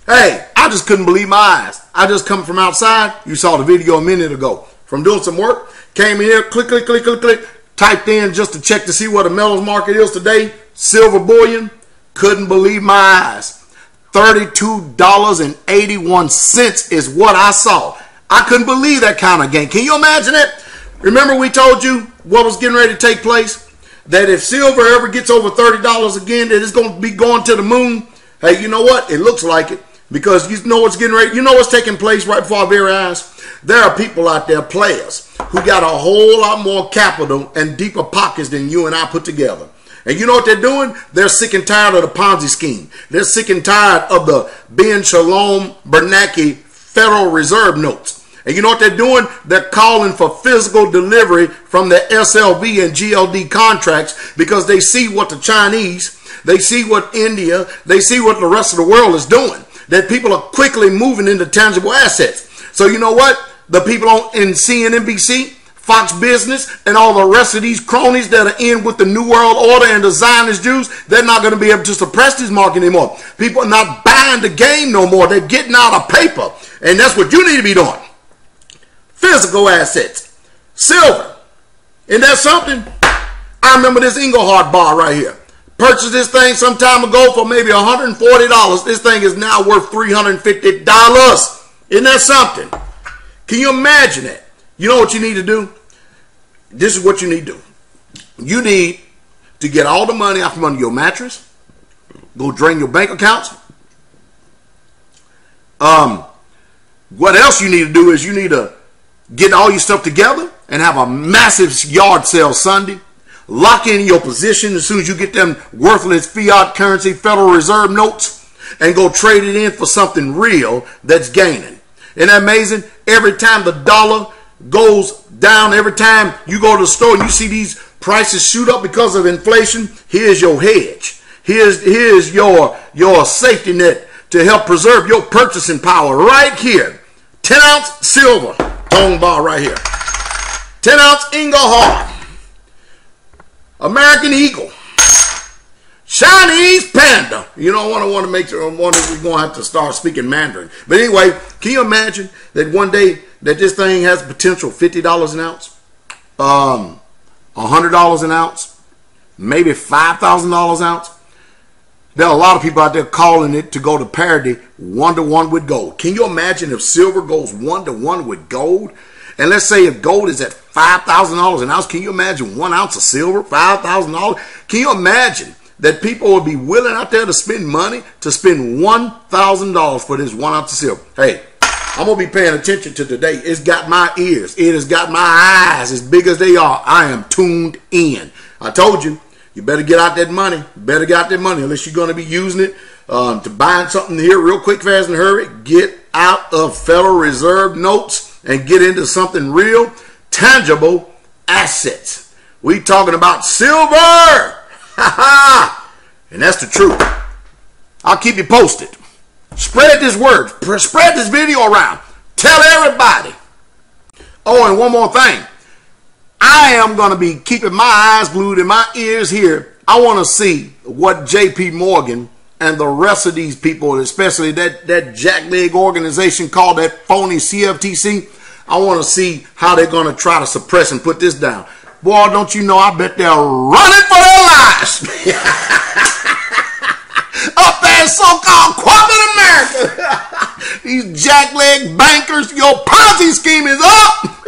Hey, I just couldn't believe my eyes. I just come from outside. You saw the video a minute ago. From doing some work, came in here, click, click, click, click, click, typed in just to check to see what the metals market is today. Silver bullion, couldn't believe my eyes. $32.81 is what I saw. I couldn't believe that kind of gain. Can you imagine it? Remember we told you what was getting ready to take place? That if silver ever gets over $30 again, that it's going to be going to the moon. Hey, you know what? It looks like it. Because you know what's getting ready, you know what's taking place right before our very eyes? There are people out there, players, who got a whole lot more capital and deeper pockets than you and I put together. And you know what they're doing? They're sick and tired of the Ponzi scheme. They're sick and tired of the Ben Shalom Bernanke Federal Reserve notes. And you know what they're doing? They're calling for physical delivery from the SLV and GLD contracts because they see what the Chinese, they see what India, they see what the rest of the world is doing. That people are quickly moving into tangible assets. So you know what? The people in CNBC, Fox Business, and all the rest of these cronies that are in with the New World Order and the Zionist Jews, they're not going to be able to suppress this market anymore. People are not buying the game no more. They're getting out of paper. And that's what you need to be doing. Physical assets. Silver. Isn't that something? I remember this Engelhardt bar right here. Purchased this thing some time ago for maybe $140. This thing is now worth $350. Isn't that something? Can you imagine that? You know what you need to do? This is what you need to do. You need to get all the money out from under your mattress. Go drain your bank accounts. What else you need to do is you need to get all your stuff together and have a massive yard sale Sunday. Lock in your position as soon as you get them worthless fiat currency Federal Reserve notes and go trade it in for something real that's gaining. Isn't that amazing? Every time the dollar goes down, every time you go to the store and you see these prices shoot up because of inflation, here's your hedge. Here's your safety net to help preserve your purchasing power right here. 10-ounce silver tone bar right here. 10-ounce Engelhardt. American Eagle, Chinese Panda. You know, I want to make sure we're going to have to start speaking Mandarin. But anyway, can you imagine that one day that this thing has potential $50 an ounce, $100 an ounce, maybe $5,000 an ounce? There are a lot of people out there calling it to go to parity 1-to-1 with gold. Can you imagine if silver goes 1-to-1 with gold? And let's say if gold is at $5,000 an ounce, can you imagine 1 ounce of silver, $5,000? Can you imagine that people would be willing out there to spend money to spend $1,000 for this 1 ounce of silver? Hey, I'm going to be paying attention to today. It's got my ears. It has got my eyes as big as they are. I am tuned in. I told you, you better get out that money. You better get out that money unless you're going to be using it to buy something here real quick, fast, and hurry. Get out of Federal Reserve notes and get into something real, tangible assets. We talking about silver. And that's the truth. I'll keep you posted. Spread this word. Spread this video around. Tell everybody. Oh, and one more thing. I am going to be keeping my eyes glued and my ears here. I want to see what JP Morgan and the rest of these people, especially that jackleg organization called that phony CFTC, I want to see how they're going to try to suppress and put this down. Boy, don't you know, I bet they're running for their lives. Up there in so-called corporate America. These jackleg bankers, your Ponzi scheme is up.